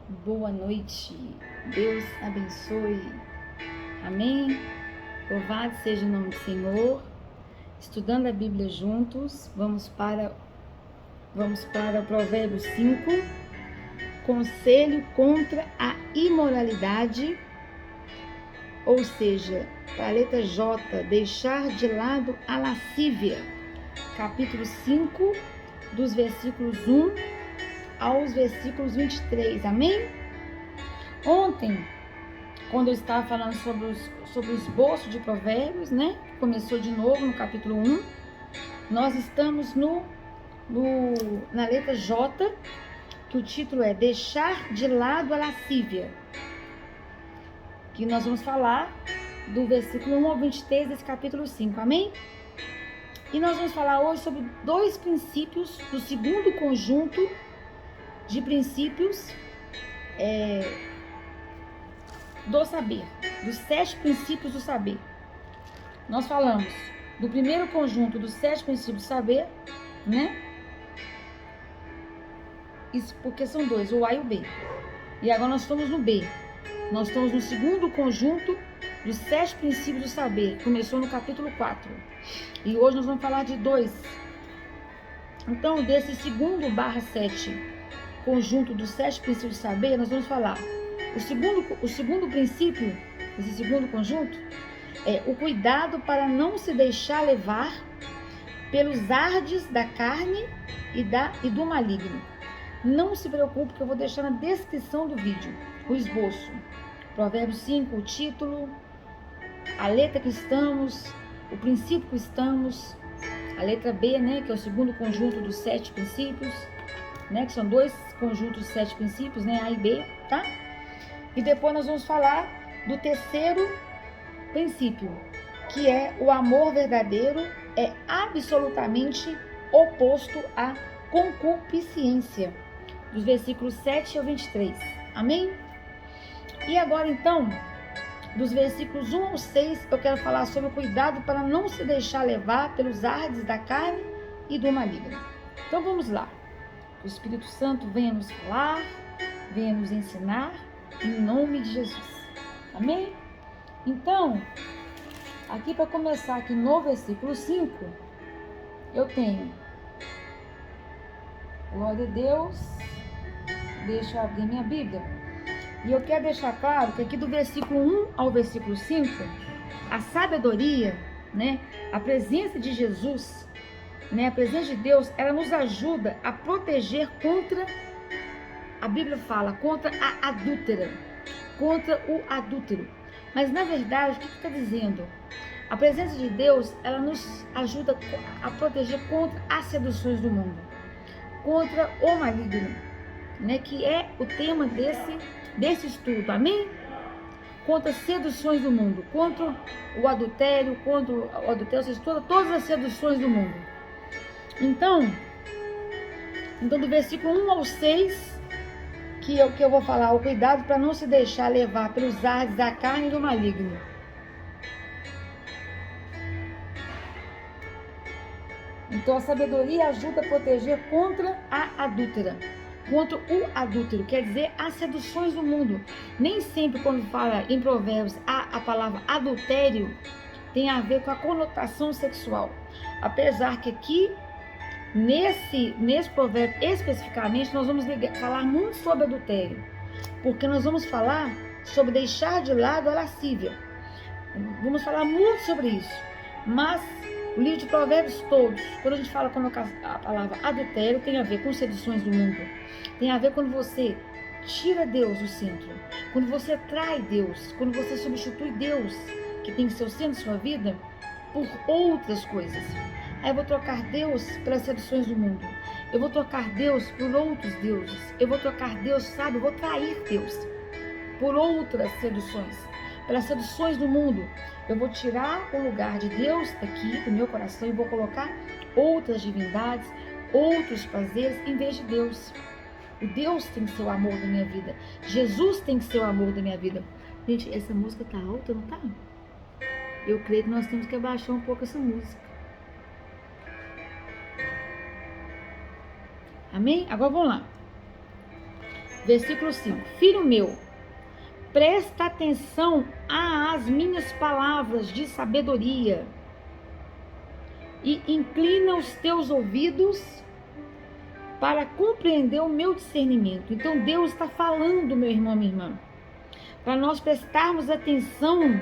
Boa noite, Deus abençoe, amém? Louvado seja o nome do Senhor. Estudando a Bíblia juntos, vamos para o Provérbios 5, conselho contra a imoralidade, ou seja, para a letra J, deixar de lado a lascívia, capítulo 5, dos versículos 1 aos versículos 23, amém? Ontem, quando eu estava falando sobre o esboço de Provérbios, né? Começou de novo no capítulo 1. Nós estamos na letra J, que o título é Deixar de lado a lascívia. Que nós vamos falar do versículo 1 ao 23 desse capítulo 5, amém? E nós vamos falar hoje sobre dois princípios do segundo conjunto de princípios do saber, dos 7 princípios do saber. Nós falamos do primeiro conjunto dos 7 princípios do saber, né? Isso porque são dois, o A e o B. E agora nós estamos no B. Nós estamos no segundo conjunto dos 7 princípios do saber. Começou no capítulo 4. E hoje nós vamos falar de dois. Então, desse segundo /7 conjunto dos 7 princípios do saber, nós vamos falar. O segundo princípio, esse segundo conjunto, é o cuidado para não se deixar levar pelos ardes da carne e do maligno. Não se preocupe que eu vou deixar na descrição do vídeo o esboço. Provérbios 5, o título, a letra que estamos, o princípio que estamos, a letra B, né, que é o segundo conjunto dos 7 princípios, né, que são dois conjuntos de 7 princípios, né, A e B, tá? E depois nós vamos falar do terceiro princípio, que é o amor verdadeiro é absolutamente oposto à concupiscência, dos versículos 7 ao 23, amém? E agora então, dos versículos 1 ao 6, eu quero falar sobre o cuidado para não se deixar levar pelos ardes da carne e do maligno. Então vamos lá, que o Espírito Santo venha nos falar, venha nos ensinar, em nome de Jesus, amém? Então, aqui para começar aqui no versículo 5, eu tenho, glória a Deus, deixa eu abrir minha Bíblia, e eu quero deixar claro que aqui do versículo 1 ao versículo 5, a sabedoria, né, a presença de Jesus, né, a presença de Deus, ela nos ajuda a proteger contra, a Bíblia fala, contra a adúltera, contra o adúltero. Mas na verdade, o que está dizendo? A presença de Deus, ela nos ajuda a proteger contra as seduções do mundo, contra o maligno, né? Que é o tema desse estudo, amém? Contra as seduções do mundo, contra o adultério, ou seja, todas as seduções do mundo. Então do versículo 1 ao 6, que eu vou falar, o cuidado para não se deixar levar pelos ardes da carne e do maligno. Então a sabedoria ajuda a proteger contra a adúltera, contra o adúltero, quer dizer, as seduções do mundo. Nem sempre quando fala em Provérbios a palavra adultério tem a ver com a conotação sexual. Apesar que aqui, nesse provérbio especificamente, nós vamos falar muito sobre adultério, porque nós vamos falar sobre deixar de lado a lascívia. Vamos falar muito sobre isso, mas o livro de Provérbios todos, quando a gente fala a palavra adultério, tem a ver com seduções do mundo, tem a ver quando você tira Deus do centro, quando você trai Deus, quando você substitui Deus, que tem que ser o centro da sua vida, por outras coisas. Aí eu vou trocar Deus pelas seduções do mundo, eu vou trocar Deus por outros deuses, eu vou trocar Deus, sabe, eu vou trair Deus por outras seduções, pelas seduções do mundo. Eu vou tirar o lugar de Deus aqui do meu coração e vou colocar outras divindades, outros prazeres em vez de Deus. O Deus tem que ser o amor da minha vida. Jesus tem que ser o amor da minha vida. Gente, essa música tá alta, não tá? Eu creio que nós temos que abaixar um pouco essa música. Amém? Agora vamos lá. Versículo 5. Filho meu, presta atenção às minhas palavras de sabedoria e inclina os teus ouvidos para compreender o meu discernimento. Então Deus está falando, meu irmão, minha irmã, para nós prestarmos atenção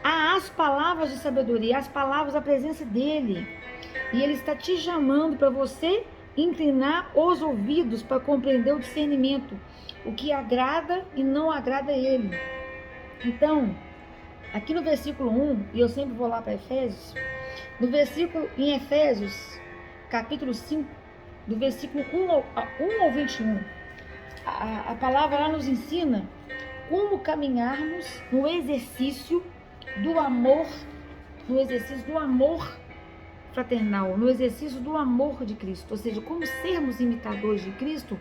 às palavras de sabedoria, às palavras da presença dele. E ele está te chamando para você inclinar os ouvidos para compreender o discernimento, o que agrada e não agrada a ele. Então, aqui no versículo 1, e eu sempre vou lá para Efésios, em Efésios, capítulo 5, do versículo 1 ao 21, a palavra lá nos ensina como caminharmos no exercício do amor fraternal, no exercício do amor de Cristo, ou seja, como sermos imitadores de Cristo,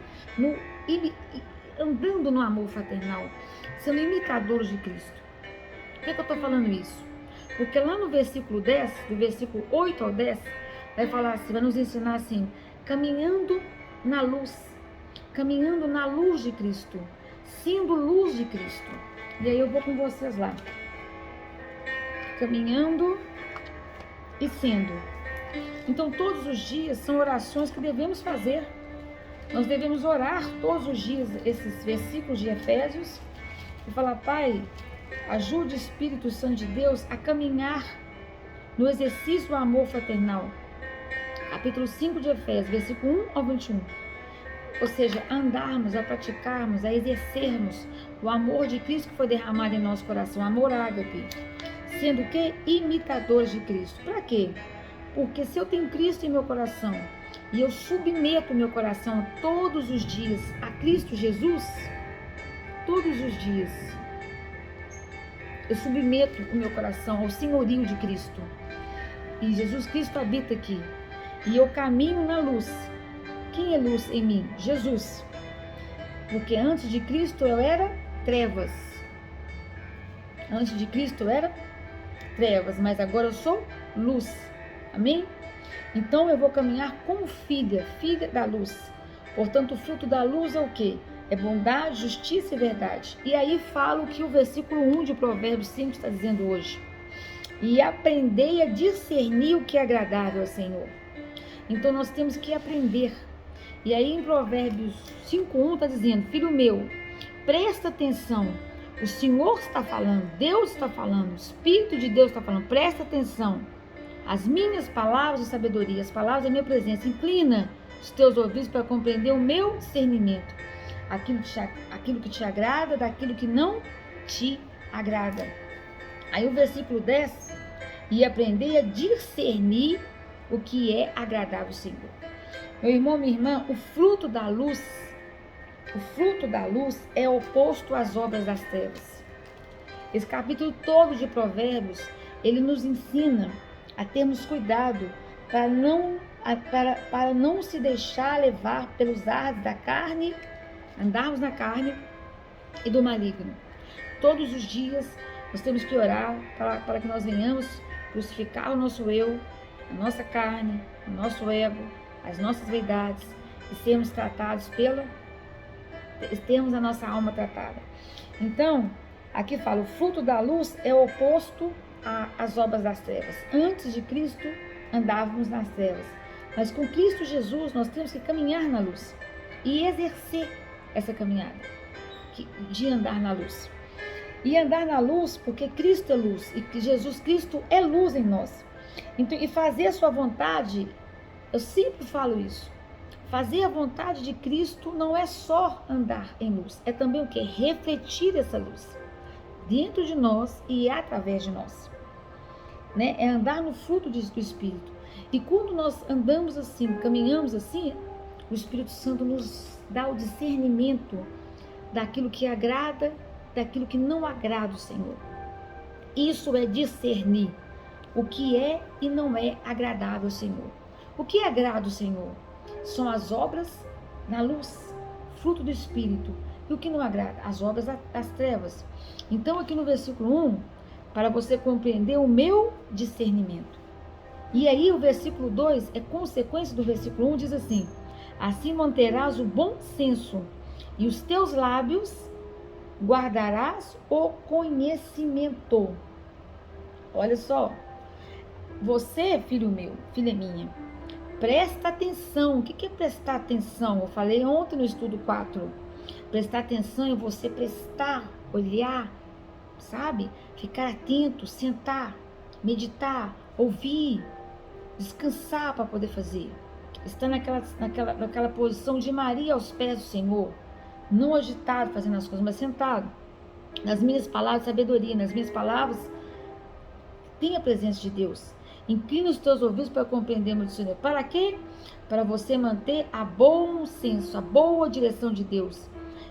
andando no amor fraternal, sendo imitadores de Cristo. Por que eu estou falando isso? Porque lá no versículo 10, do versículo 8 ao 10, vai falar assim, vai nos ensinar assim, caminhando na luz de Cristo, sendo luz de Cristo. E aí eu vou com vocês lá. Caminhando e sendo. Então todos os dias são orações que devemos fazer. Nós devemos orar todos os dias esses versículos de Efésios e falar, Pai, ajude o Espírito Santo de Deus a caminhar no exercício do amor fraternal. Capítulo 5 de Efésios, versículo 1 ao 21. Ou seja, andarmos, a praticarmos, a exercermos o amor de Cristo que foi derramado em nosso coração, amor ágape, sendo que imitadores de Cristo. Para quê? Porque se eu tenho Cristo em meu coração e eu submeto meu coração todos os dias a Cristo Jesus, todos os dias, eu submeto o meu coração ao senhorio de Cristo. E Jesus Cristo habita aqui. E eu caminho na luz. Quem é luz em mim? Jesus. Porque antes de Cristo eu era trevas. Antes de Cristo eu era trevas, mas agora eu sou luz. Amém? Então eu vou caminhar como filha da luz. Portanto, o fruto da luz é o quê? É bondade, justiça e verdade. E aí falo o que o versículo 1 de Provérbios 5 está dizendo hoje. E aprendei a discernir o que é agradável ao Senhor. Então nós temos que aprender. E aí em Provérbios 5:1 está dizendo, filho meu, presta atenção. O Senhor está falando, Deus está falando, o Espírito de Deus está falando, presta atenção. As minhas palavras de sabedoria, as palavras da minha presença, inclina os teus ouvidos para compreender o meu discernimento. Aquilo que te agrada, daquilo que não te agrada. Aí o versículo 10, e aprender a discernir o que é agradável ao Senhor. Meu irmão, minha irmã, o fruto da luz é oposto às obras das trevas. Esse capítulo todo de Provérbios, ele nos ensina a termos cuidado para não se deixar levar pelos ardes da carne, andarmos na carne e do maligno. Todos os dias nós temos que orar para que nós venhamos crucificar o nosso eu, a nossa carne, o nosso ego, as nossas vaidades e sermos tratados termos a nossa alma tratada. Então, aqui fala, o fruto da luz é oposto às obras das trevas. Antes de Cristo, andávamos nas trevas. Mas com Cristo Jesus, nós temos que caminhar na luz e exercer essa caminhada de andar na luz. E andar na luz porque Cristo é luz e que Jesus Cristo é luz em nós. Então, e fazer a sua vontade, eu sempre falo isso, fazer a vontade de Cristo não é só andar em luz, é também o que? Refletir essa luz dentro de nós e através de nós, né? É andar no fruto do Espírito. E quando nós andamos assim, caminhamos assim, o Espírito Santo nos dá o discernimento daquilo que agrada, daquilo que não agrada o Senhor. Isso é discernir o que é e não é agradável ao Senhor. O que agrada o Senhor são as obras na luz, fruto do Espírito. E o que não agrada? As obras das trevas. Então aqui no versículo 1, para você compreender o meu discernimento. E aí o versículo 2 é consequência do versículo 1, diz assim, assim manterás o bom senso E os teus lábios guardarás o conhecimento. Olha só, você, filho meu, filha minha, presta atenção. O que é prestar atenção? Eu falei ontem no estudo 4. Prestar atenção é você prestar, olhar, sabe? Ficar atento, sentar, meditar, ouvir, descansar para poder fazer. Estar naquela posição de Maria aos pés do Senhor. Não agitado fazendo as coisas, mas sentado. Nas minhas palavras, sabedoria. Nas minhas palavras, tem a presença de Deus. Inclina os teus ouvidos para compreendermos do Senhor. Para quê? Para você manter a bom senso, a boa direção de Deus.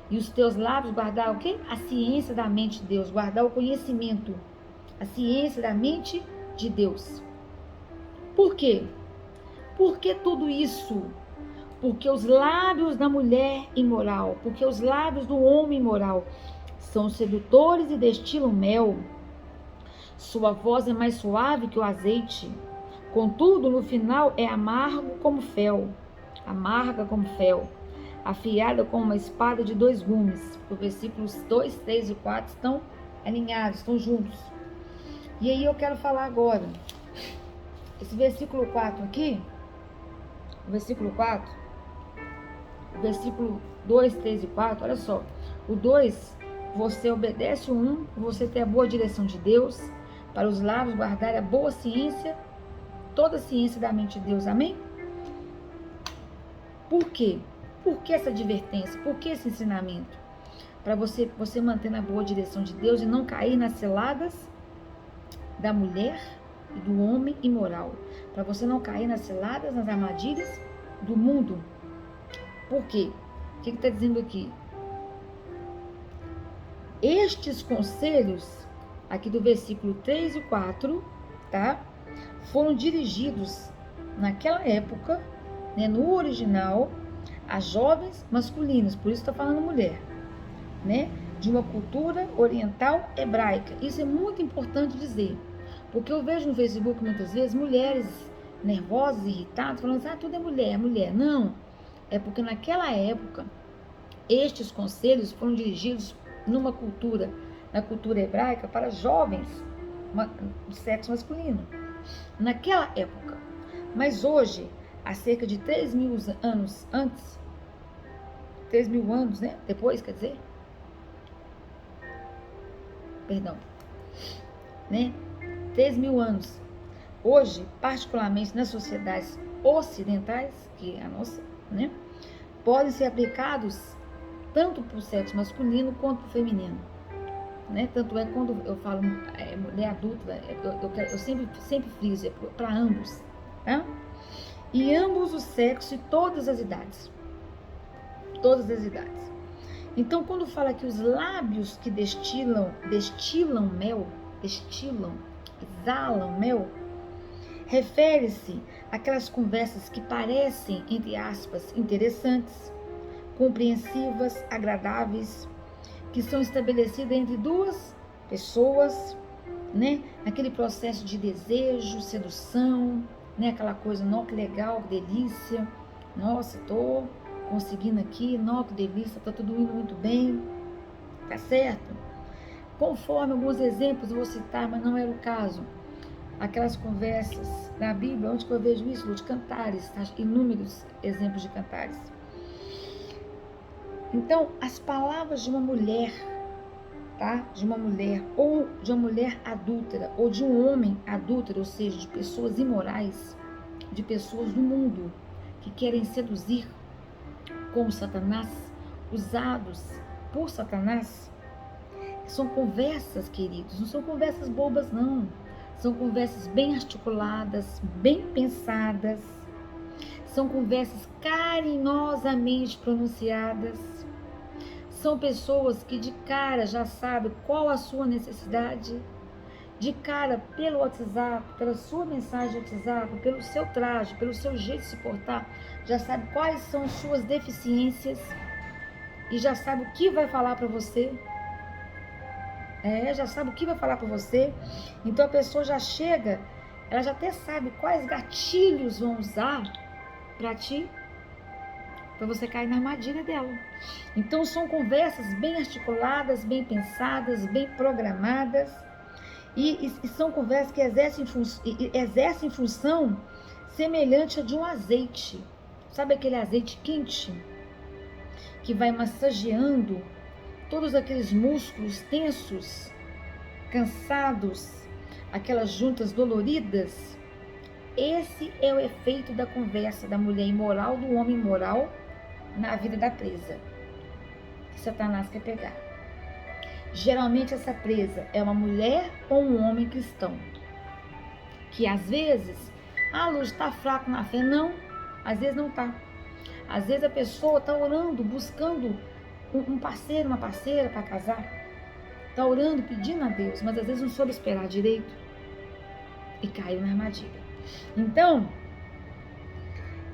E os teus lábios guardar o quê? A ciência da mente de Deus. Guardar o conhecimento. A ciência da mente de Deus. Por quê? Por que tudo isso? Porque os lábios da mulher imoral, porque os lábios do homem imoral são sedutores e destilam mel. Sua voz é mais suave que o azeite. Contudo, no final é amarga como fel, afiada como uma espada de 2 gumes. Os versículos 2, 3 e 4 estão alinhados, estão juntos. E aí eu quero falar agora, esse versículo 4 aqui, o versículo 2, 3 e 4, olha só. O 2, você obedece o 1, você tem a boa direção de Deus, para os lábios guardar a boa ciência, toda a ciência da mente de Deus, amém? Por quê? Por que essa advertência? Por que esse ensinamento? Para você manter na boa direção de Deus e não cair nas ciladas da mulher e do homem imoral. Para você não cair nas ciladas, nas armadilhas do mundo. Por quê? O que está dizendo aqui? Estes conselhos, aqui do versículo 3 e 4, tá? Foram dirigidos naquela época, né, no original, a jovens masculinos, por isso está falando mulher, né? De uma cultura oriental hebraica. Isso é muito importante dizer, porque eu vejo no Facebook muitas vezes mulheres nervosas, irritadas, falando assim, tudo é mulher, mulher. Não, é porque naquela época, estes conselhos foram dirigidos na cultura hebraica, para jovens do sexo masculino, naquela época. Mas hoje, há cerca de 3.000 anos antes, 3.000 anos, né? Depois, quer dizer, perdão, né? 3.000 anos. Hoje, particularmente nas sociedades ocidentais, que é a nossa, né? Podem ser aplicados tanto para o sexo masculino quanto para o feminino, né? Tanto é quando eu falo mulher adulta, eu sempre friso, é para ambos, tá? E ambos os sexos e todas as idades. Todas as idades. Então, quando fala que os lábios que destilam mel, exalam mel, refere-se àquelas conversas que parecem, entre aspas, interessantes, compreensivas, agradáveis, que são estabelecidas entre duas pessoas, né? Aquele processo de desejo, sedução, né? Aquela coisa, não, que legal, que delícia, nossa, tô conseguindo aqui, não, que delícia, tá tudo indo muito bem, tá certo? Conforme alguns exemplos eu vou citar, mas não era o caso. Aquelas conversas na Bíblia, onde que eu vejo isso? De cantares, tá? Inúmeros exemplos de cantares. Então, as palavras de uma mulher, tá? De uma mulher, ou de uma mulher adúltera, ou de um homem adúltero, ou seja, de pessoas imorais, de pessoas do mundo, que querem seduzir, como Satanás, usados por Satanás, são conversas, queridos, não são conversas bobas, não. São conversas bem articuladas, bem pensadas, são conversas carinhosamente pronunciadas. São pessoas que de cara já sabem qual a sua necessidade, de cara pelo WhatsApp, pela sua mensagem de WhatsApp, pelo seu traje, pelo seu jeito de se portar, já sabe quais são as suas deficiências e já sabe o que vai falar para você. Já sabe o que vai falar para você. Então a pessoa já chega, ela já até sabe quais gatilhos vão usar para te para você cair na armadilha dela. Então são conversas bem articuladas, bem pensadas, bem programadas, e são conversas que exercem função semelhante a de um azeite. Sabe aquele azeite quente que vai massageando todos aqueles músculos tensos, cansados, aquelas juntas doloridas? Esse é o efeito da conversa da mulher imoral, do homem imoral na vida da presa que Satanás quer pegar. Geralmente essa presa é uma mulher ou um homem cristão, que às vezes, Luz, está fraco na fé. Não, às vezes não está. Às vezes a pessoa está orando, buscando um parceiro, uma parceira para casar, está orando, pedindo a Deus, mas às vezes não soube esperar direito e caiu na armadilha. Então,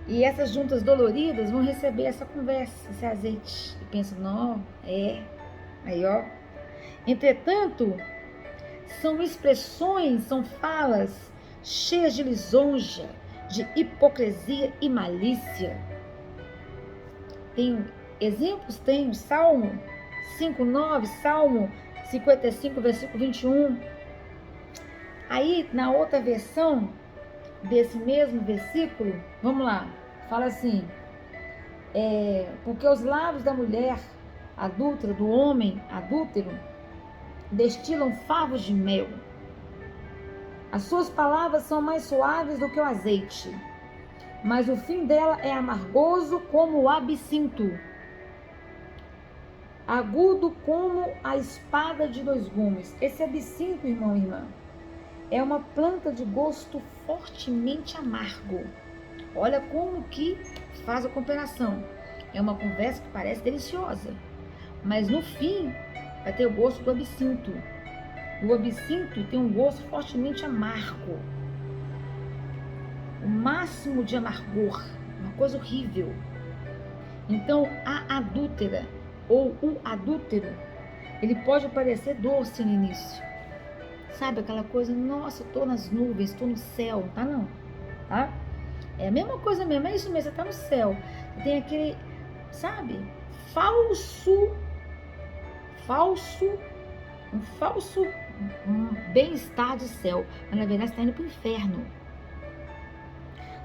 e essas juntas doloridas vão receber essa conversa, esse azeite, e pensam, não, aí ó. Entretanto, são expressões, são falas cheias de lisonja, de hipocrisia e malícia. Tem exemplos? Tem o Salmo 5:9, Salmo 55, versículo 21. Aí, na outra versão desse mesmo versículo, vamos lá, fala assim, porque os lábios da mulher adúltera, do homem adúltero, destilam favos de mel. As suas palavras são mais suaves do que o azeite, mas o fim dela é amargoso como o absinto, agudo como a espada de 2 gumes. Esse absinto, irmão e irmã, é uma planta de gosto fortemente amargo. Olha como que faz a comparação. É uma conversa que parece deliciosa, mas no fim vai ter o gosto do absinto. O absinto tem um gosto fortemente amargo. O máximo de amargor, uma coisa horrível. Então a adúltera ou o adúltero, ele pode parecer doce no início. Sabe aquela coisa, nossa, tô nas nuvens, tô no céu, tá não? Tá? É a mesma coisa mesmo, é isso mesmo, você tá no céu. Tem aquele, sabe, um falso bem-estar de céu, mas na verdade você tá indo pro inferno.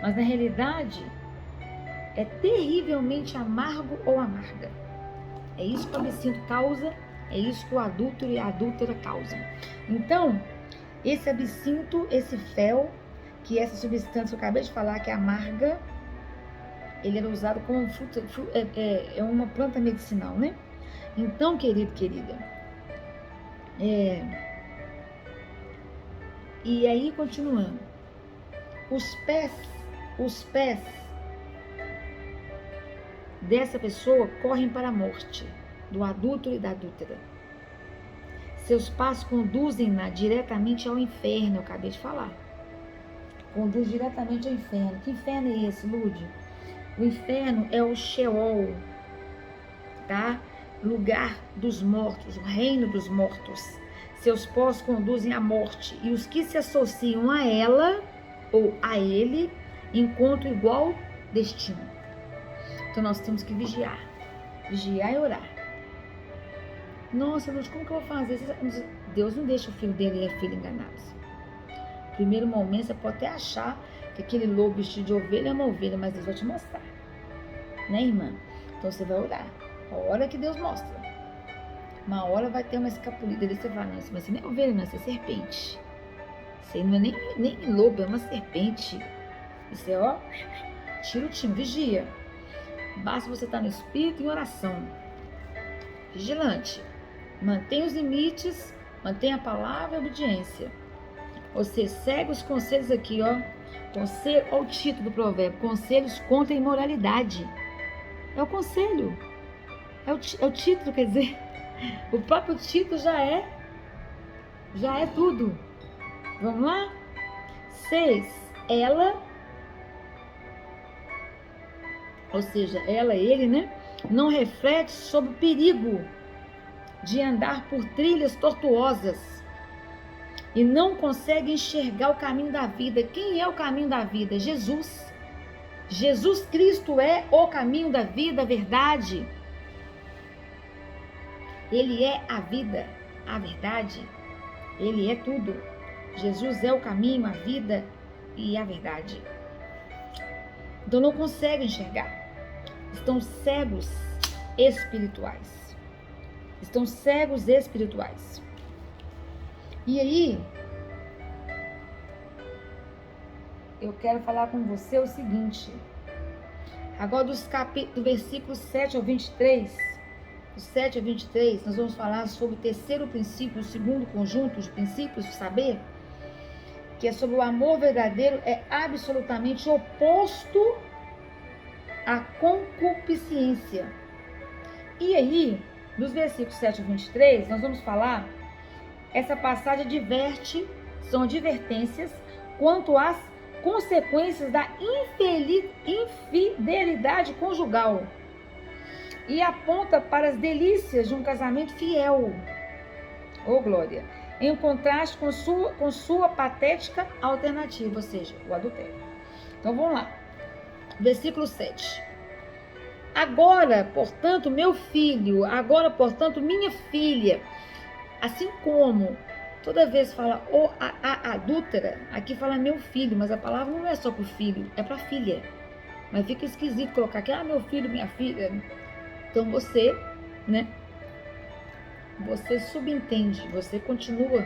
Mas na realidade é terrivelmente amargo ou amarga. É isso que o absinto causa, é isso que o adúltero e a adúltera causam. Então, esse absinto, esse fel, que essa substância que eu acabei de falar, que é amarga, ele era usado como fruta, é uma planta medicinal, né? Então, querido, querida, e aí continuando, os pés dessa pessoa correm para a morte, do adúltero e da adúltera. Seus passos conduzem-na diretamente ao inferno, eu acabei de falar. Conduz diretamente ao inferno. Que inferno é esse, Lude? O inferno é o Sheol, tá? Lugar dos mortos, o reino dos mortos. Seus pós conduzem à morte, e os que se associam a ela ou a ele encontram igual destino. Então nós temos que vigiar e orar. Nossa, Luz, como que eu vou fazer? Deus não deixa o filho dele e a filha enganados. No primeiro momento você pode até achar que aquele lobo vestido de ovelha é uma ovelha, mas Deus vai te mostrar, né, irmã? Então você vai orar. A hora que Deus mostra. Uma hora vai ter uma escapulida ali, você vai, não, mas você nem é ovelha, não, você é serpente. Você não é nem lobo, é uma serpente. Você, ó, tira o time, vigia. Basta você estar no espírito e em oração. Vigilante. Mantenha os limites, mantenha a palavra e a obediência. Você segue os conselhos aqui, ó. Conselho, olha o título do provérbio: Conselhos contra a imoralidade. É o conselho. É o título, quer dizer, o próprio título já é tudo. Vamos lá? 6. Ela, ou seja, ela, ele, né? Não reflete sobre o perigo de andar por trilhas tortuosas e não consegue enxergar o caminho da vida. Quem é o caminho da vida? Jesus. Jesus Cristo é o caminho da vida, a verdade. Ele é a vida, a verdade. Ele é tudo. Jesus é o caminho, a vida e a verdade. Então não conseguem enxergar. Estão cegos espirituais. Estão cegos espirituais. E aí, eu quero falar com você o seguinte. Agora do versículo 7 ao 23, do 7 ao 23, nós vamos falar sobre o terceiro princípio, o segundo conjunto de princípios do saber, que é sobre o amor verdadeiro, é absolutamente oposto à concupiscência. E aí, dos versículos 7 ao 23, nós vamos falar, essa passagem adverte, são advertências quanto às consequências da infidelidade conjugal e aponta para as delícias de um casamento fiel. Ô glória! Em contraste com sua patética alternativa, ou seja, o adultério. Então vamos lá. Versículo 7. Agora, portanto, meu filho, agora, portanto, minha filha, assim como toda vez fala a adúltera, aqui fala meu filho, mas a palavra não é só para o filho, é para a filha. Mas fica esquisito colocar aqui, meu filho, minha filha. Então você, né? Você subentende, você continua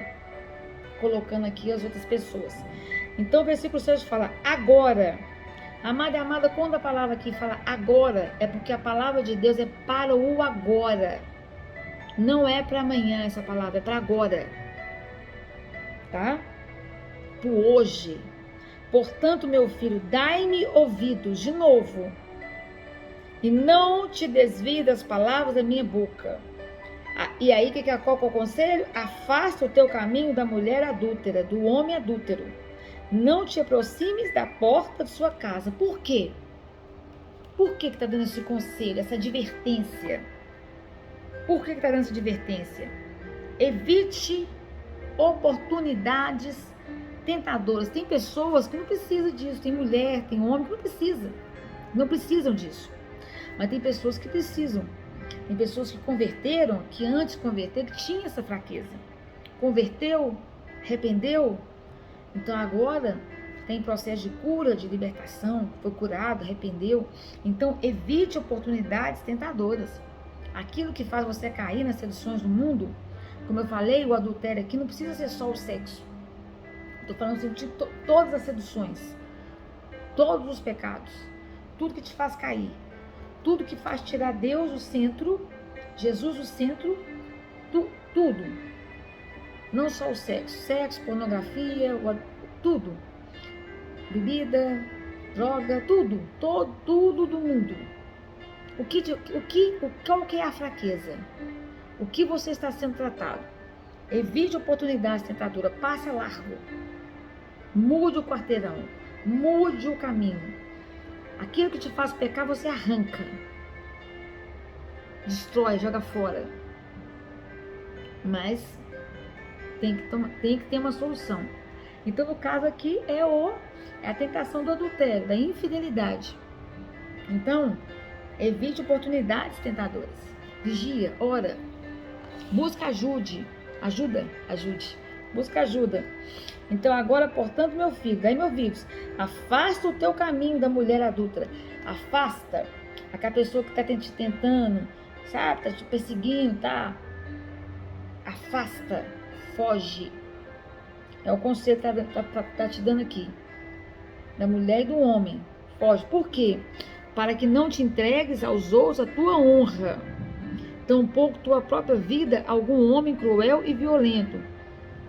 colocando aqui as outras pessoas. Então o versículo 6 fala, agora. Amada e amada, quando a palavra aqui fala agora, é porque a palavra de Deus é para o agora. Não é para amanhã essa palavra, é para agora. Tá? Para hoje. Portanto, meu filho, dai-me ouvidos de novo. E não te desvie das palavras da minha boca. E aí, qual que é o conselho? Afasta o teu caminho da mulher adúltera, do homem adúltero. Não te aproximes da porta de sua casa. Por quê? Por que está dando esse conselho, essa advertência? Por que está dando essa advertência? Evite oportunidades tentadoras. Tem pessoas que não precisam disso. Tem mulher, tem homem que não precisa. Não precisam disso. Mas tem pessoas que precisam. Tem pessoas que converteram, que antes de converter, que tinha essa fraqueza. Converteu, arrependeu. Então agora tem processo de cura, de libertação, foi curado, arrependeu. Então evite oportunidades tentadoras. Aquilo que faz você cair nas seduções do mundo, como eu falei, o adultério aqui não precisa ser só o sexo. Estou falando assim, de todas as seduções, todos os pecados, tudo que te faz cair, tudo que faz tirar Deus do centro, Jesus do centro, tudo. Não só o sexo, pornografia, tudo. Bebida, droga, tudo do mundo. Qual que é a fraqueza? O que você está sendo tratado? Evite oportunidades tentadoras, passa largo. Mude o quarteirão, mude o caminho. Aquilo que te faz pecar, você arranca. Destrói, joga fora. Mas tem que ter uma solução. Então, no caso aqui, é a tentação do adultério, da infidelidade. Então, evite oportunidades tentadoras. Vigia, ora. Busca ajude. Busca ajuda. Então, agora, portanto, meu filho, dai-me ouvidos. Afasta o teu caminho da mulher adúltera. Afasta aquela pessoa que está te tentando, sabe? Está te perseguindo, tá? Afasta. Foge. É o conselho que tá te dando aqui. Da mulher e do homem. Foge. Por quê? Para que não te entregues aos outros a tua honra. Tampouco tua própria vida a algum homem cruel e violento.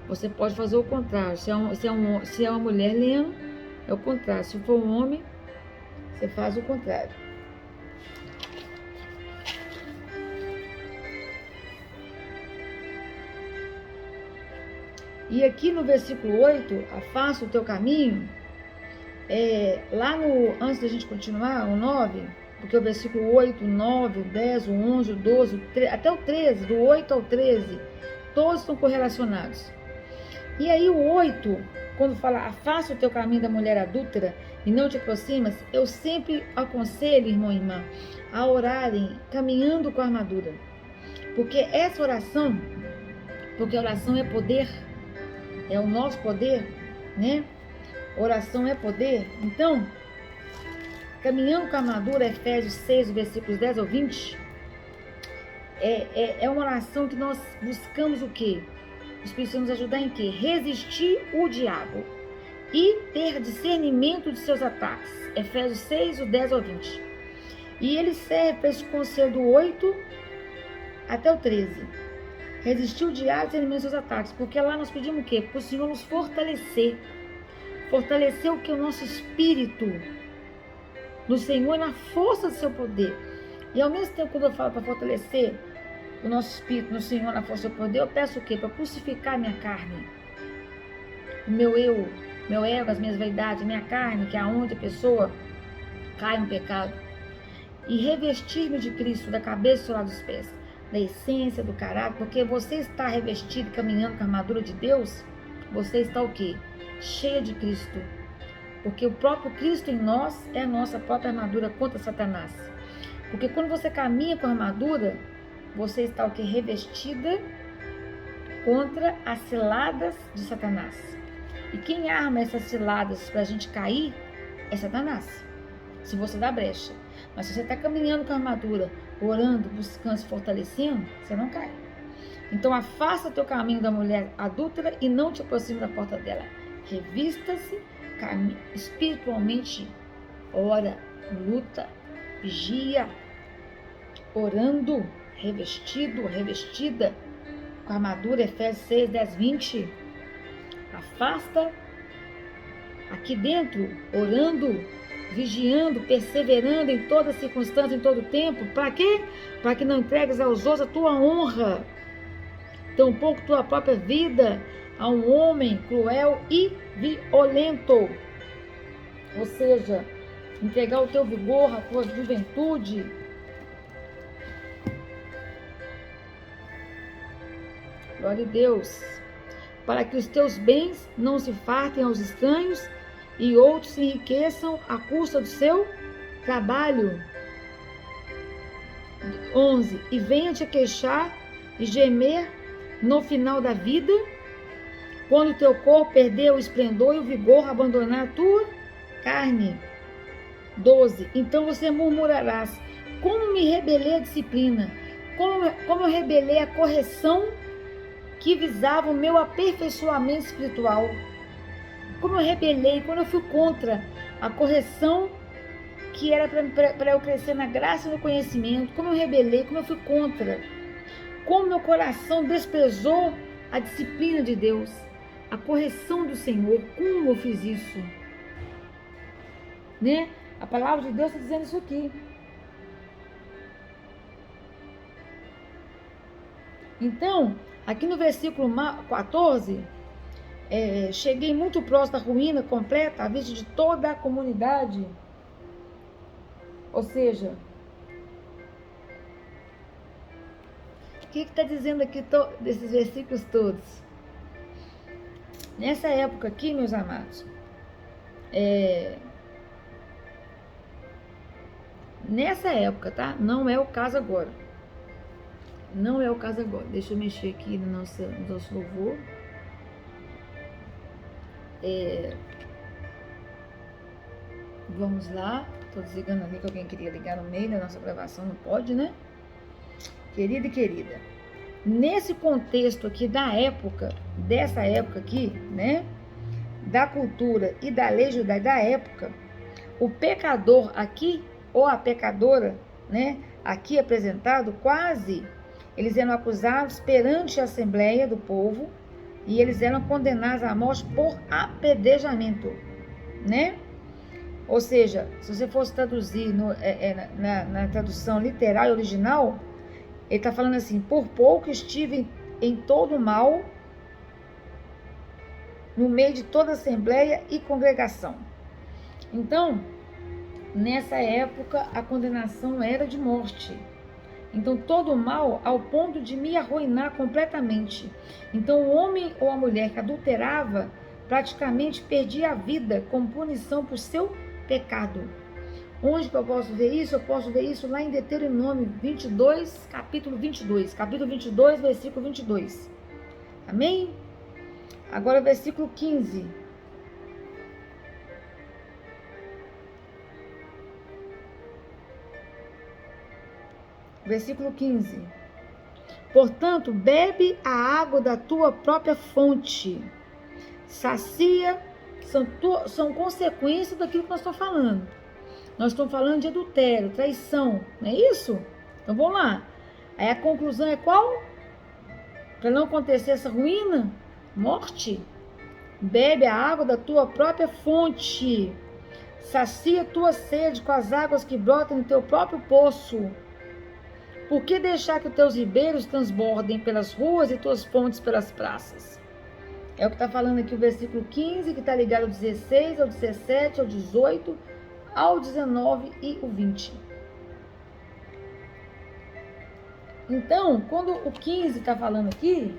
Você pode fazer o contrário. Se é uma mulher lendo, é o contrário. Se for um homem, você faz o contrário. E aqui no versículo 8, afasta o teu caminho, antes da gente continuar, o 9, porque o versículo 8, o 9, o 10, o 11, o 12, até o 13, do 8 ao 13, todos estão correlacionados. E aí o 8 quando fala afasta o teu caminho da mulher adúltera e não te aproximas, eu sempre aconselho, irmão e irmã, a orarem caminhando com a armadura. Porque essa oração, porque a oração é poder, é o nosso poder, né? Oração é poder. Então, caminhando com a armadura, Efésios 6, versículos 10 ao 20, é uma oração que nós buscamos o quê? O Espírito Santo nos ajudar em quê? Resistir o diabo e ter discernimento de seus ataques. Efésios 6, o 10 ao 20. E ele serve para esse conselho do 8 até o 13. Resistir o diabo e discernimento de seus ataques. Porque lá nós pedimos o quê? Para o Senhor nos fortalecer. Fortalecer o que? O nosso espírito no Senhor e na força do seu poder. E ao mesmo tempo, quando eu falo para fortalecer o nosso espírito no Senhor, na força do poder, eu peço o quê? Para crucificar a minha carne, o meu eu, meu ego, as minhas vaidades, a minha carne, que é onde a pessoa cai no pecado, e revestir-me de Cristo, da cabeça ao lado dos pés, da essência, do caráter, porque você está revestido, caminhando com a armadura de Deus, você está o quê? Cheia de Cristo. Porque o próprio Cristo em nós é a nossa própria armadura contra Satanás. Porque quando você caminha com a armadura, você está o que? Revestida contra as ciladas de Satanás. E quem arma essas ciladas para a gente cair é Satanás, se você dá brecha. Mas se você está caminhando com a armadura, orando, buscando, se fortalecendo, você não cai. Então afasta o teu caminho da mulher adúltera e não te aproxime da porta dela. Revista-se espiritualmente, ora, luta, vigia, orando, revestido, revestida com a armadura, Efésios 6, 10, 20. Afasta aqui dentro, orando, vigiando, perseverando em toda circunstância, em todo tempo. Para quê? Para que não entregues aos outros a tua honra, tampouco tua própria vida a um homem cruel e violento. Ou seja, entregar o teu vigor, a tua juventude. Glória a Deus. Para que os teus bens não se fartem aos estranhos e outros se enriqueçam à custa do seu trabalho. 11. E venha te queixar e gemer no final da vida, quando o teu corpo perder o esplendor e o vigor, abandonar a tua carne. 12. Então você murmurarás: como me rebelei à disciplina, como eu rebelei à correção que visava o meu aperfeiçoamento espiritual. Como eu rebelei, quando eu fui contra a correção que era para eu crescer na graça e no conhecimento. Como eu rebelei, como eu fui contra. Como meu coração desprezou a disciplina de Deus, a correção do Senhor. Como eu fiz isso? Né? A palavra de Deus está dizendo isso aqui. Então, aqui no versículo 14, cheguei muito próximo da ruína completa, à vista de toda a comunidade. Ou seja, o que está dizendo aqui desses versículos todos? Nessa época aqui, meus amados, nessa época, tá? Não é o caso agora. Não é o caso agora. Deixa eu mexer aqui no nosso louvor. Vamos lá. Estou desligando ali que alguém queria ligar no meio da nossa gravação. Não pode, né? Querida e querida. Nesse contexto aqui da época, dessa época aqui, né? Da cultura e da lei judaica da época, o pecador aqui, ou a pecadora, né? Aqui apresentado, quase... Eles eram acusados perante a assembleia do povo e eles eram condenados à morte por apedrejamento, né? Ou seja, se você fosse traduzir na tradução literal e original, ele está falando assim: por pouco estive em todo o mal, no meio de toda a assembleia e congregação. Então, nessa época, a condenação era de morte. Então, todo o mal ao ponto de me arruinar completamente. Então, o homem ou a mulher que adulterava praticamente perdi a vida como punição por seu pecado. Onde que eu posso ver isso? Eu posso ver isso lá em Deuteronômio 22, capítulo 22. Capítulo 22, versículo 22. Amém? Agora versículo 15. Versículo 15. Portanto, bebe a água da tua própria fonte. Sacia, são consequências daquilo que nós estamos falando. Nós estamos falando de adultério, traição, não é isso? Então vamos lá. Aí a conclusão é qual? Para não acontecer essa ruína, morte, bebe a água da tua própria fonte. Sacia tua sede com as águas que brotam no teu próprio poço. Por que deixar que os teus ribeiros transbordem pelas ruas e tuas fontes pelas praças? É o que está falando aqui o versículo 15, que está ligado ao 16, ao 17, ao 18, ao 19 e o 20. Então, quando o 15 está falando aqui,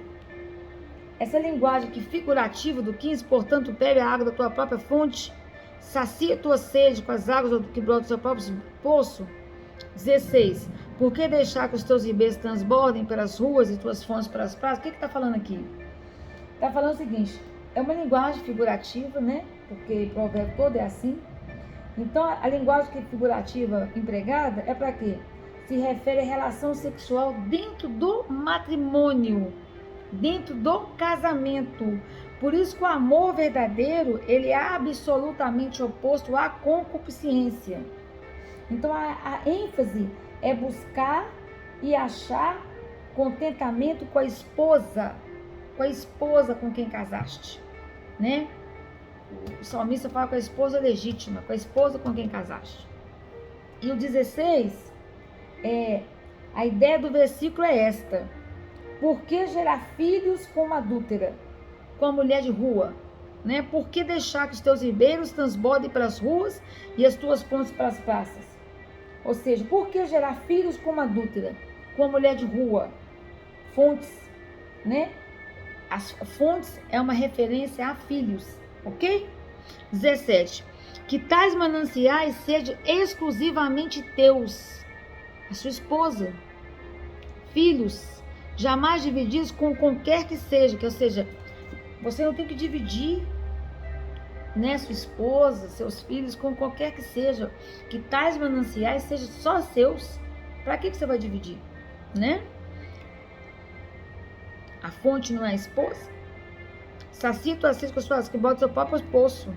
essa linguagem aqui figurativa do 15, portanto, bebe a água da tua própria fonte, sacia tua sede com as águas que brotam do seu próprio poço. 16. Por que deixar que os teus ribeiros transbordem pelas ruas e tuas fontes pelas praças? O que está falando aqui? Está falando o seguinte, é uma linguagem figurativa, né? Porque o provérbio todo é assim. Então, a linguagem figurativa empregada é para quê? Se refere à relação sexual dentro do matrimônio, dentro do casamento. Por isso que o amor verdadeiro, ele é absolutamente oposto à concupiscência. Então, a ênfase é buscar e achar contentamento com a esposa com quem casaste, né? O salmista fala com a esposa legítima, com a esposa com quem casaste. E o 16, a ideia do versículo é esta: por que gerar filhos com uma adúltera, com a mulher de rua? Né? Por que deixar que os teus ribeiros transbordem pelas ruas e as tuas fontes pelas praças? Ou seja, por que gerar filhos com uma adúltera, com a mulher de rua? Fontes, né? As fontes é uma referência a filhos, ok? 17. Que tais mananciais sejam exclusivamente teus, a sua esposa, filhos, jamais divididos com qualquer que seja, ou seja, você não tem que dividir, né, sua esposa, seus filhos, com qualquer que seja, que tais mananciais sejam só seus. Para que você vai dividir, né? A fonte não é a esposa? Sacia tua sede com as suas que bota seu próprio poço.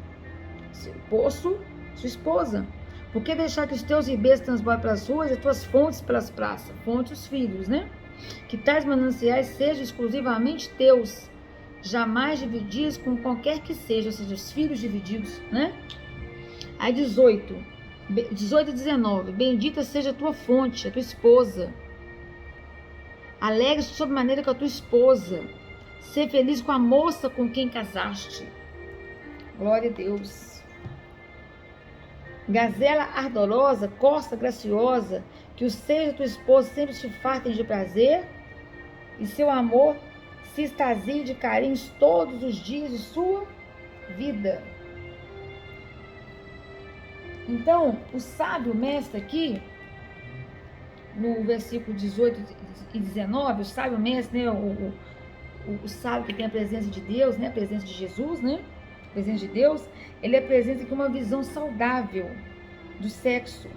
Seu poço, sua esposa. Por que deixar que os teus ribeiros transbordem pelas ruas e as tuas fontes pelas praças? Fonte, os filhos, né? Que tais mananciais sejam exclusivamente teus, jamais divididos com qualquer que seja, ou seja, os filhos divididos, né? Aí 18 e 19. Bendita seja a tua fonte, a tua esposa. Alegre-se sob maneira com a tua esposa. Ser feliz com a moça com quem casaste. Glória a Deus. Gazela ardorosa, corça graciosa, que o seio da tua esposa sempre te fartem de prazer, e seu amor se extasie de carinhos todos os dias de sua vida. Então, o sábio mestre aqui, no versículo 18 e 19, o sábio mestre, né, o sábio que tem a presença de Deus, né, a presença de Jesus, né, a presença de Deus, ele apresenta aqui uma visão saudável do sexo.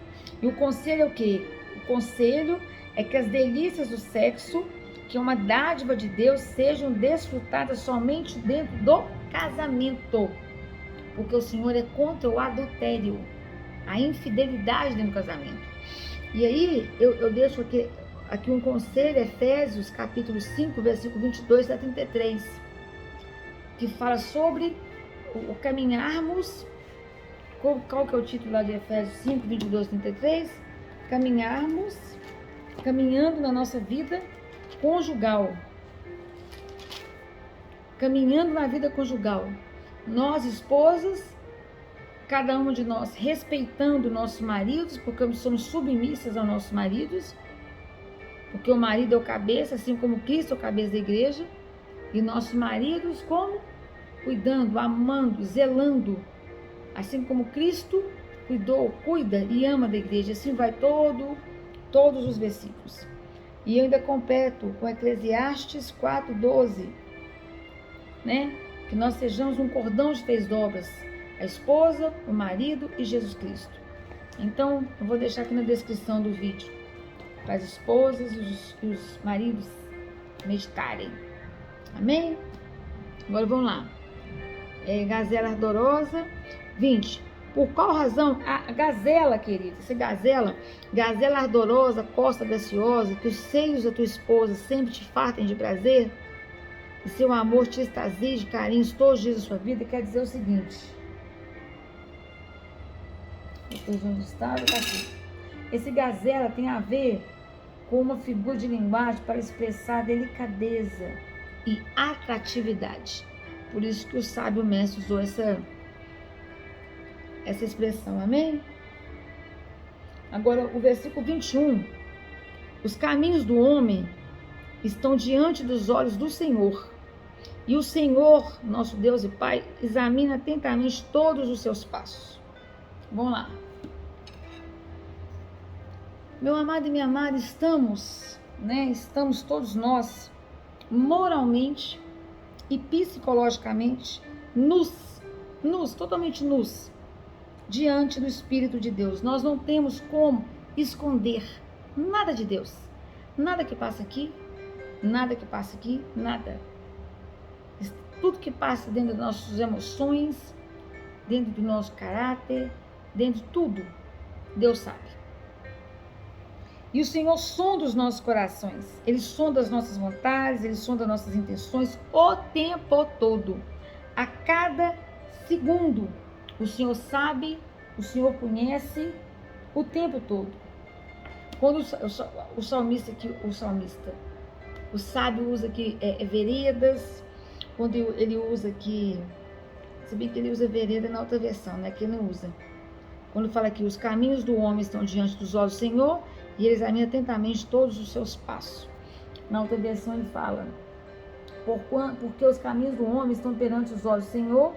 E o conselho é o quê? O conselho é que as delícias do sexo, que é uma dádiva de Deus, sejam desfrutadas somente dentro do casamento. Porque o Senhor é contra o adultério, a infidelidade dentro do casamento. E aí, eu deixo aqui um conselho, Efésios, capítulo 5, versículo 22 a 33, que fala sobre o caminharmos. Qual que é o título lá de Efésios 5, 22 a 33? Caminhando na nossa vida conjugal. Caminhando na vida conjugal. Nós, esposas, cada uma de nós respeitando nossos maridos, porque somos submissas aos nossos maridos, porque o marido é o cabeça, assim como Cristo é o cabeça da igreja, e nossos maridos como cuidando, amando, zelando, assim como Cristo cuida e ama da igreja. Assim vai todos os versículos. E eu ainda completo com Eclesiastes 4:12, né? Que nós sejamos um cordão de 3 dobras, a esposa, o marido e Jesus Cristo. Então, eu vou deixar aqui na descrição do vídeo para as esposas e os maridos meditarem. Amém? Agora vamos lá. Gazela ardorosa, 20. Por qual razão a gazela, querida, essa gazela ardorosa, costa graciosa, que os seios da tua esposa sempre te fartem de prazer, e seu amor te extasie de carinhos todos os dias da sua vida, quer dizer o seguinte. Depois onde está, tá aqui. Esse gazela tem a ver com uma figura de linguagem para expressar delicadeza e atratividade. Por isso que o sábio mestre usou essa expressão, amém? Agora, o versículo 21. Os caminhos do homem estão diante dos olhos do Senhor, e o Senhor, nosso Deus e Pai, examina atentamente todos os seus passos. Vamos lá. Meu amado e minha amada, estamos todos nós, moralmente e psicologicamente, totalmente nus, diante do Espírito de Deus. Nós não temos como esconder nada de Deus. Nada que passa aqui, nada. Tudo que passa dentro das nossas emoções, dentro do nosso caráter, dentro de tudo, Deus sabe. E o Senhor sonda os nossos corações. Ele sonda as nossas vontades, Ele sonda as nossas intenções o tempo todo. A cada segundo. O Senhor sabe, o Senhor conhece o tempo todo. Quando o sábio usa aqui veredas, quando ele usa aqui, se bem que ele usa vereda na outra versão, né? Que ele não usa. Quando fala que os caminhos do homem estão diante dos olhos do Senhor, e ele examina atentamente todos os seus passos. Na outra versão ele fala, porque os caminhos do homem estão perante os olhos do Senhor,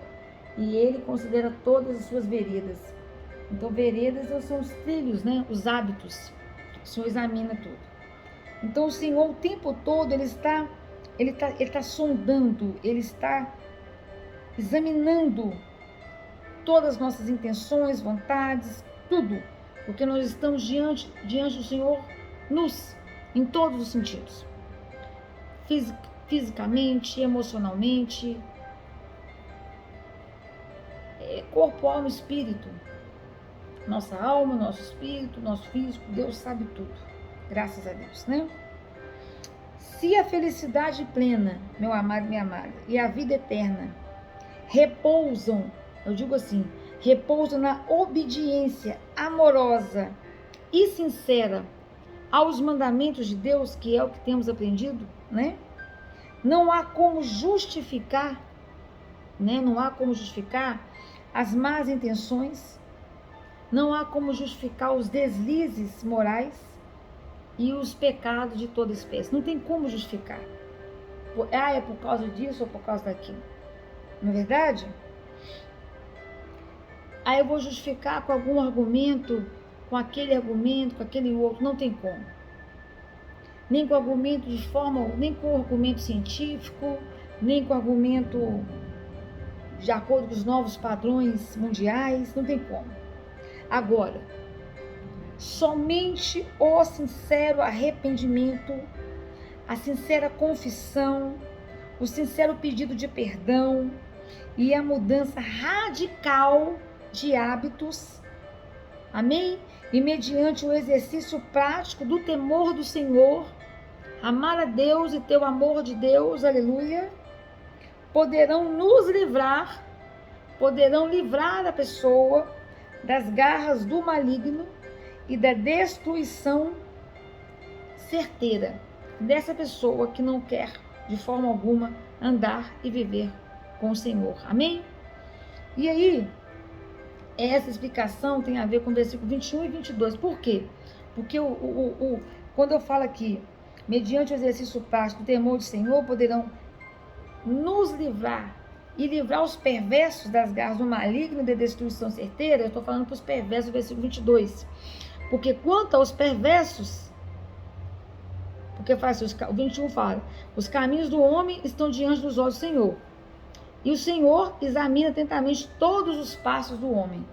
e ele considera todas as suas veredas. Então, veredas são os trilhos, né? Os hábitos. O Senhor examina tudo. Então, o Senhor, o tempo todo, ele está sondando, ele está examinando todas as nossas intenções, vontades, tudo. Porque nós estamos diante do Senhor nus, em todos os sentidos. Fisicamente, emocionalmente, corpo, alma e espírito. Nossa alma, nosso espírito, nosso físico, Deus sabe tudo. Graças a Deus, né? Se a felicidade plena, meu amado e minha amada, e a vida eterna repousam, eu digo assim, repousam na obediência amorosa e sincera aos mandamentos de Deus, que é o que temos aprendido, né? Não há como justificar, né? Não há como justificar as más intenções, não há como justificar os deslizes morais e os pecados de toda espécie. Não tem como justificar. É por causa disso ou por causa daquilo. Não é verdade? Aí eu vou justificar com algum argumento, com aquele outro. Não tem como. Nem com argumento nem com argumento científico, nem com argumento de acordo com os novos padrões mundiais. Não tem como. Agora, somente o sincero arrependimento, a sincera confissão, o sincero pedido de perdão e a mudança radical de hábitos, amém? E mediante o exercício prático do temor do Senhor, amar a Deus e ter o amor de Deus, aleluia, poderão livrar a pessoa das garras do maligno e da destruição certeira dessa pessoa que não quer de forma alguma andar e viver com o Senhor, amém? E aí, essa explicação tem a ver com o versículo 21 e 22. Por quê? Porque quando eu falo aqui, mediante o exercício prático do temor do Senhor, poderão nos livrar e livrar os perversos das garras do maligno e da destruição certeira. Eu estou falando para os perversos, versículo 22. Porque quanto aos perversos, porque faz, o 21 fala, os caminhos do homem estão diante dos olhos do Senhor, e o Senhor examina atentamente todos os passos do homem.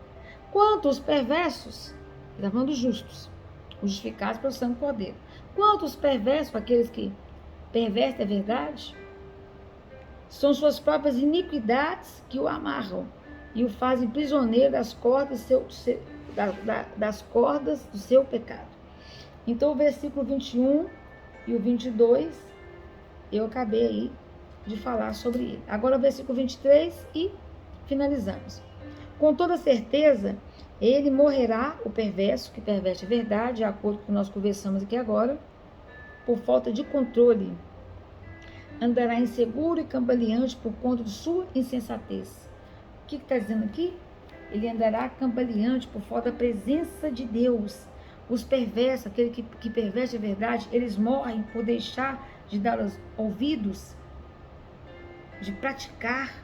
Quanto aos perversos, ele está falando dos justos, os justificados pelo sangue do Cordeiro. Quanto aos perversos, aqueles que pervertem a verdade, são suas próprias iniquidades que o amarram e o fazem prisioneiro das cordas, das cordas do seu pecado. Então o versículo 21 e o 22, eu acabei aí de falar sobre ele. Agora o versículo 23 e finalizamos. Com toda certeza, ele morrerá, o perverso, que perverte a verdade, de acordo com o que nós conversamos aqui agora, por falta de controle. Andará inseguro e cambaleante por conta de sua insensatez. O que está dizendo aqui? Ele andará cambaleante por falta da presença de Deus. Os perversos, aquele que perverte a verdade, eles morrem por deixar de dar os ouvidos, de praticar.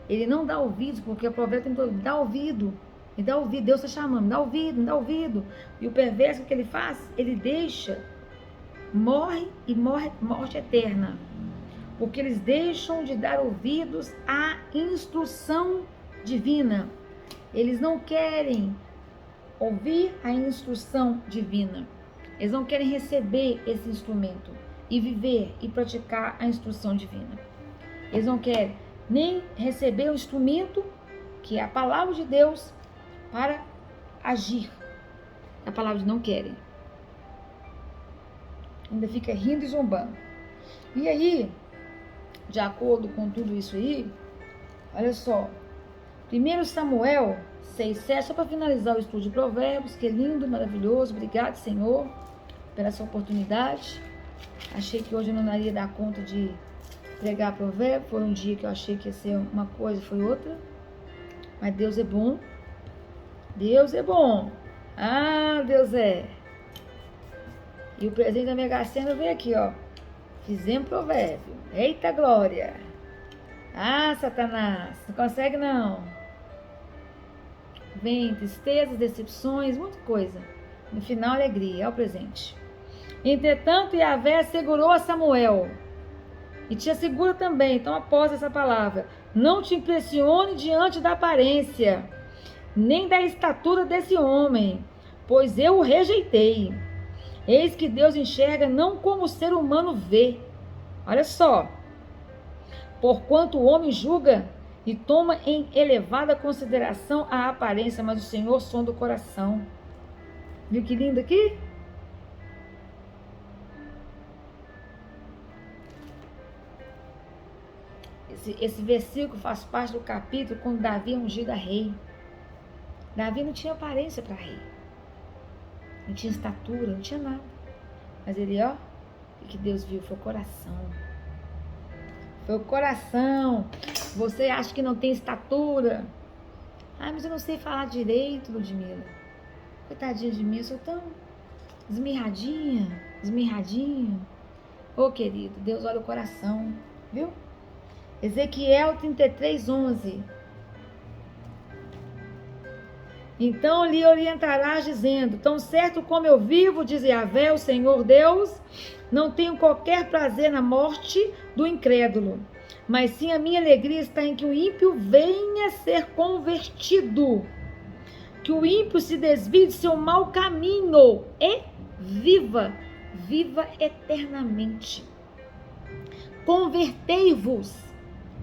Ele não dá ouvidos, porque o profeta tem todo, dá ouvido, me dá ouvido, Deus está chamando, me dá ouvido, me dá ouvido. E o perverso, o que ele faz? Ele deixa, morre e morre morte eterna. Porque eles deixam de dar ouvidos à instrução divina. Eles não querem ouvir a instrução divina. Eles não querem receber esse instrumento e viver e praticar a instrução divina. Eles não querem nem receber o instrumento, que é a palavra de Deus, para agir. A palavra de não querem. Ainda fica rindo e zombando. E aí, de acordo com tudo isso aí, olha só, 1 Samuel 6,7, só para finalizar o estudo de Provérbios, que é lindo, maravilhoso. Obrigado, Senhor, pela essa oportunidade. Achei que hoje eu não iria dar conta de pregar Provérbios. Foi um dia que eu achei que ia ser uma coisa, foi outra. Mas Deus é bom. Deus é bom. Ah, Deus é. E o presente da Mega Sena veio aqui, ó. Fizemos Provérbio. Eita glória. Ah, Satanás, não consegue não. Vem tristezas, decepções, muita coisa. No final, alegria, é o presente. Entretanto, Yahvé assegurou a Samuel, e te assegura também, então após essa palavra, não te impressione diante da aparência, nem da estatura desse homem, pois eu o rejeitei. Eis que Deus enxerga não como o ser humano vê. Olha só. Porquanto o homem julga e toma em elevada consideração a aparência, mas o Senhor sonda o coração. Viu que lindo aqui? Esse versículo faz parte do capítulo quando Davi é ungido a rei. Davi não tinha aparência para rei. Não tinha estatura, não tinha nada. Mas ele, ó, o que Deus viu foi o coração. Foi o coração. Você acha que não tem estatura? Ah, mas eu não sei falar direito, Ludmila. Coitadinha de mim, eu sou tão esmirradinha. Ô, querido, Deus olha o coração, viu? Ezequiel 33:11. Então lhe orientarás dizendo, tão certo como eu vivo, diz Yahvé, o Senhor Deus, não tenho qualquer prazer na morte do incrédulo, mas sim a minha alegria está em que o ímpio venha a ser convertido, que o ímpio se desvie de seu mau caminho e viva eternamente. Convertei-vos,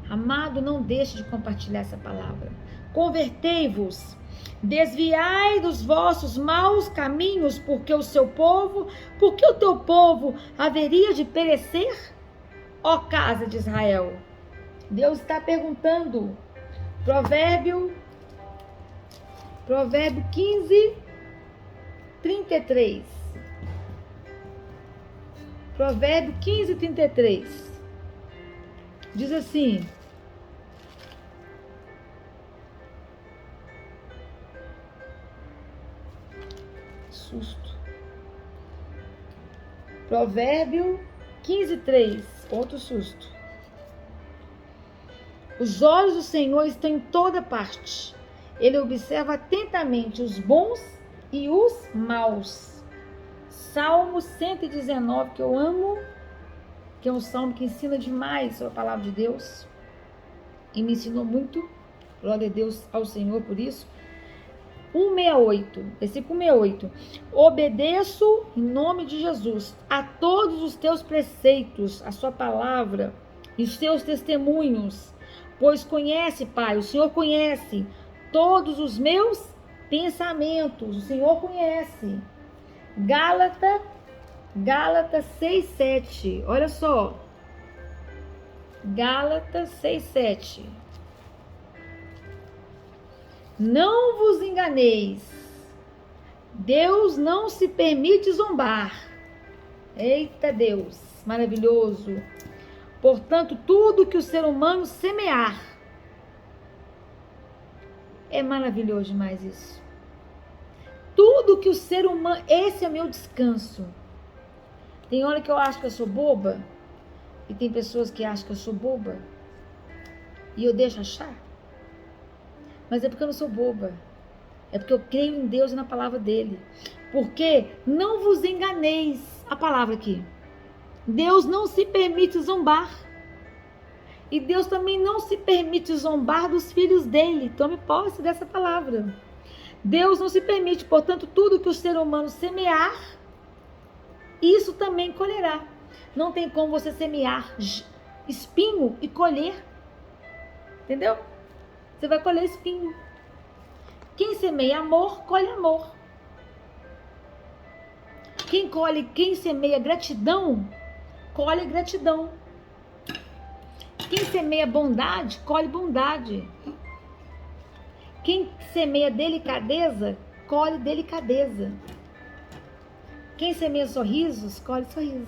amado, não deixe de compartilhar essa palavra. Convertei-vos, desviai dos vossos maus caminhos, porque o teu povo haveria de perecer, ó casa de Israel. Deus está perguntando. Provérbio 15:33. Provérbio 15:33. Diz assim: susto. Provérbio 15:3. Outro susto. Os olhos do Senhor estão em toda parte. Ele observa atentamente os bons e os maus. Salmo 119, que eu amo, que é um salmo que ensina demais sobre a palavra de Deus. E me ensinou muito. Glória a Deus, ao Senhor por isso. 168, versículo 168. Obedeço em nome de Jesus a todos os teus preceitos, a sua palavra e os teus testemunhos, pois conhece, Pai, o Senhor conhece todos os meus pensamentos, o Senhor conhece. Gálatas 6:7, olha só. Gálatas 6:7. Não vos enganeis, Deus não se permite zombar. Eita Deus, maravilhoso. Portanto, tudo que o ser humano semear, é maravilhoso demais isso. Tudo que o ser humano, esse é o meu descanso. Tem hora que eu acho que eu sou boba, e tem pessoas que acham que eu sou boba, e eu deixo achar. Mas é porque eu não sou boba. É porque eu creio em Deus e na palavra dele. Porque não vos enganeis. A palavra aqui. Deus não se permite zombar. E Deus também não se permite zombar dos filhos dele. Tome posse dessa palavra. Deus não se permite, portanto, tudo que o ser humano semear, isso também colherá. Não tem como você semear espinho e colher. Entendeu? Você vai colher espinho. Quem semeia amor, colhe amor. Quem semeia gratidão, colhe gratidão. Quem semeia bondade, colhe bondade. Quem semeia delicadeza, colhe delicadeza. Quem semeia sorrisos, colhe sorrisos.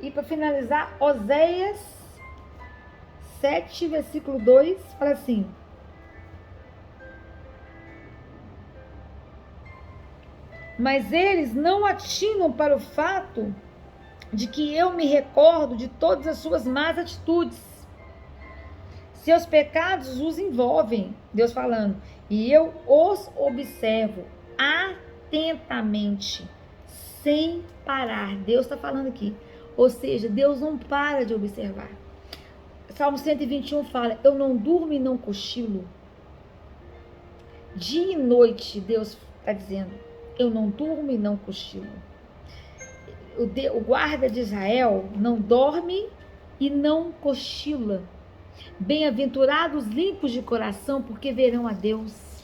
E para finalizar, Oséias 7, versículo 2, fala assim: mas eles não atinam para o fato de que eu me recordo de todas as suas más atitudes. Seus pecados os envolvem, Deus falando, e eu os observo atentamente, sem parar. Deus está falando aqui. Ou seja, Deus não para de observar. Salmo 121 fala: eu não durmo e não cochilo. Dia e noite, Deus está dizendo: eu não durmo e não cochilo. O guarda de Israel não dorme e não cochila. Bem-aventurados limpos de coração, porque verão a Deus.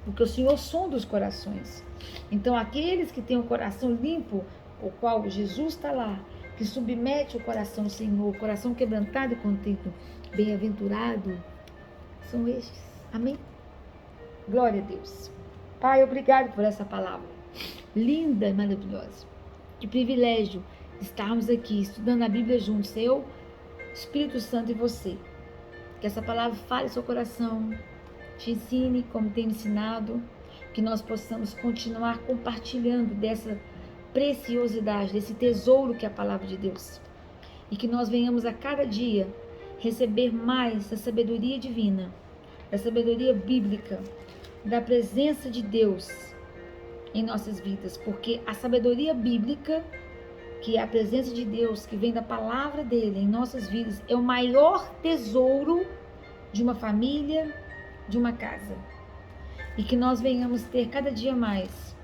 Porque o Senhor sonda os corações. Então, aqueles que têm o coração limpo, o qual Jesus está lá, que submete o coração ao Senhor, o coração quebrantado e contrito, bem-aventurado, são estes. Amém? Glória a Deus. Pai, obrigado por essa palavra linda e maravilhosa. Que privilégio estarmos aqui estudando a Bíblia juntos, eu, Espírito Santo e você. Que essa palavra fale seu coração, te ensine como tem ensinado, que nós possamos continuar compartilhando dessa preciosidade, desse tesouro que é a palavra de Deus. E que nós venhamos a cada dia receber mais da sabedoria divina, da sabedoria bíblica, da presença de Deus em nossas vidas. Porque a sabedoria bíblica, que é a presença de Deus, que vem da palavra dele em nossas vidas, é o maior tesouro de uma família, de uma casa. E que nós venhamos ter cada dia mais,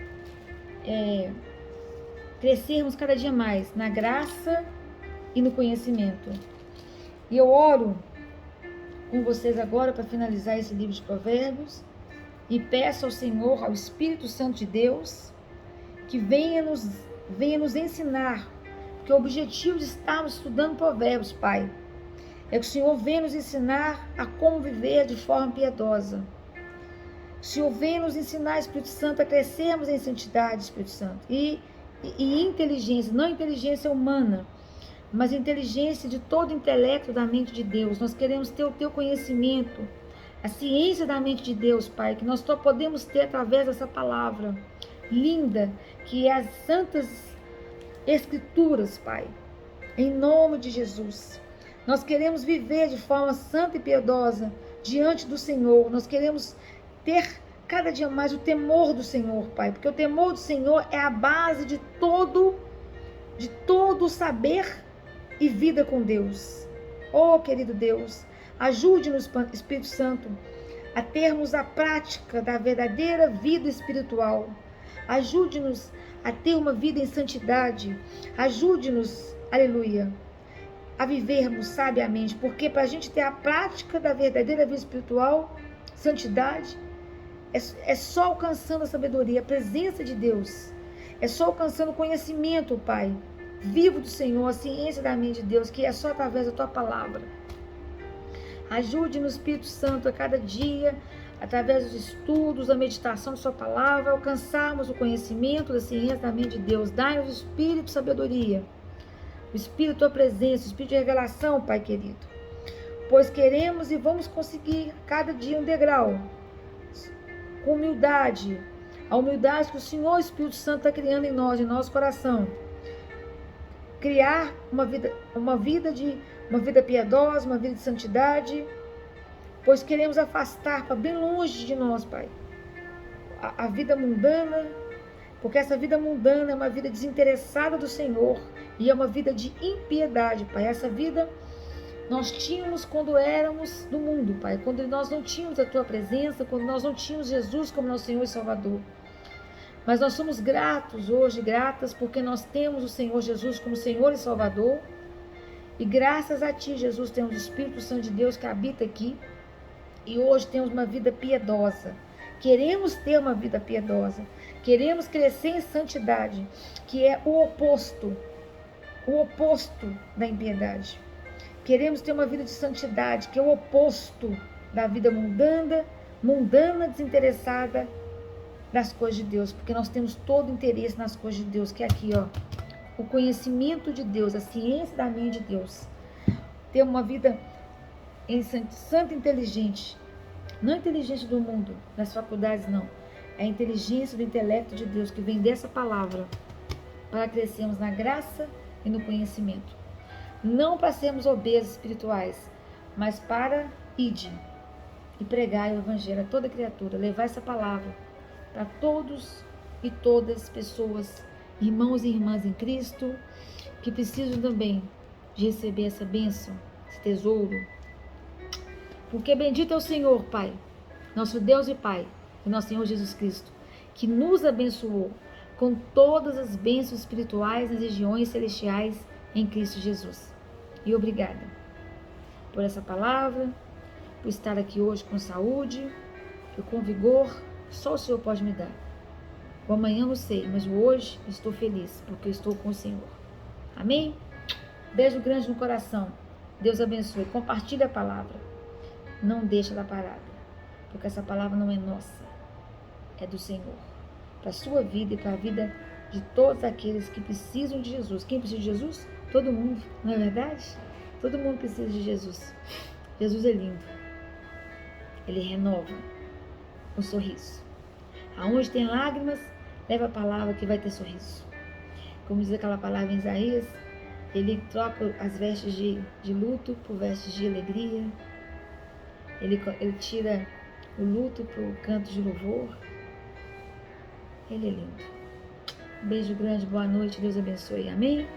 crescermos cada dia mais na graça e no conhecimento. E eu oro com vocês agora para finalizar esse livro de Provérbios e peço ao Senhor, ao Espírito Santo de Deus, que venha nos ensinar, que o objetivo de estarmos estudando Provérbios, Pai, é que o Senhor venha nos ensinar a como viver de forma piedosa. O Senhor venha nos ensinar, Espírito Santo, a crescermos em santidade, Espírito Santo, e inteligência, não inteligência humana, mas inteligência de todo o intelecto da mente de Deus. Nós queremos ter o teu conhecimento, a ciência da mente de Deus, Pai, que nós só podemos ter através dessa palavra linda, que é as santas escrituras, Pai. Em nome de Jesus. Nós queremos viver de forma santa e piedosa diante do Senhor. Nós queremos ter cada dia mais o temor do Senhor, Pai. Porque o temor do Senhor é a base de todo saber e vida com Deus. Oh, querido Deus, ajude-nos, Espírito Santo, a termos a prática da verdadeira vida espiritual. Ajude-nos a ter uma vida em santidade. Ajude-nos, aleluia, a vivermos sabiamente, porque para a gente ter a prática da verdadeira vida espiritual, santidade, é só alcançando a sabedoria, a presença de Deus. É só alcançando o conhecimento, Pai, vivo do Senhor, a ciência da mente de Deus, que é só através da Tua palavra. Ajude-nos, Espírito Santo, a cada dia, através dos estudos, da meditação de Sua palavra, alcançarmos o conhecimento da ciência da mente de Deus. Dai-nos o Espírito de sabedoria, o Espírito de Tua presença, o Espírito de revelação, Pai querido. Pois queremos e vamos conseguir cada dia um degrau, com humildade, a humildade que o Senhor, Espírito Santo, está criando em nós, em nosso coração. Criar uma vida piedosa, uma vida de santidade, pois queremos afastar para bem longe de nós, Pai, a vida mundana, porque essa vida mundana é uma vida desinteressada do Senhor e é uma vida de impiedade, Pai. Essa vida nós tínhamos quando éramos do mundo, Pai, quando nós não tínhamos a Tua presença, quando nós não tínhamos Jesus como nosso Senhor e Salvador. Mas nós somos gratos hoje, gratas, porque nós temos o Senhor Jesus como Senhor e Salvador. E graças a Ti, Jesus, temos o Espírito Santo de Deus que habita aqui. E hoje temos uma vida piedosa. Queremos ter uma vida piedosa. Queremos crescer em santidade, que é o oposto da impiedade. Queremos ter uma vida de santidade, que é o oposto da vida mundana, desinteressada das coisas de Deus, porque nós temos todo interesse nas coisas de Deus, que é aqui, ó, o conhecimento de Deus, a ciência da mente de Deus. Ter uma vida em santa e inteligente, não a inteligência do mundo, das faculdades, não. É a inteligência do intelecto de Deus, que vem dessa palavra, para crescermos na graça e no conhecimento. Não para sermos obesos espirituais, mas para ide e pregar o evangelho a toda criatura, levar essa palavra para todos e todas as pessoas, irmãos e irmãs em Cristo, que precisam também de receber essa bênção, esse tesouro. Porque bendito é o Senhor, Pai, nosso Deus e Pai, e nosso Senhor Jesus Cristo, que nos abençoou com todas as bênçãos espirituais nas regiões celestiais em Cristo Jesus. E obrigada por essa palavra, por estar aqui hoje com saúde e com vigor. Só o Senhor pode me dar. O amanhã não sei, mas o hoje estou feliz, porque eu estou com o Senhor. Amém? Beijo grande no coração. Deus abençoe. Compartilhe a palavra. Não deixa ela parada, porque essa palavra não é nossa, é do Senhor. Para a sua vida e para a vida de todos aqueles que precisam de Jesus. Quem precisa de Jesus? Todo mundo, não é verdade? Todo mundo precisa de Jesus. Jesus é lindo. Ele renova o sorriso. Aonde tem lágrimas, leva a palavra que vai ter sorriso. Como diz aquela palavra em Isaías, ele troca as vestes de luto por vestes de alegria. Ele tira o luto para o canto de louvor. Ele é lindo. Um beijo grande, boa noite, Deus abençoe. Amém?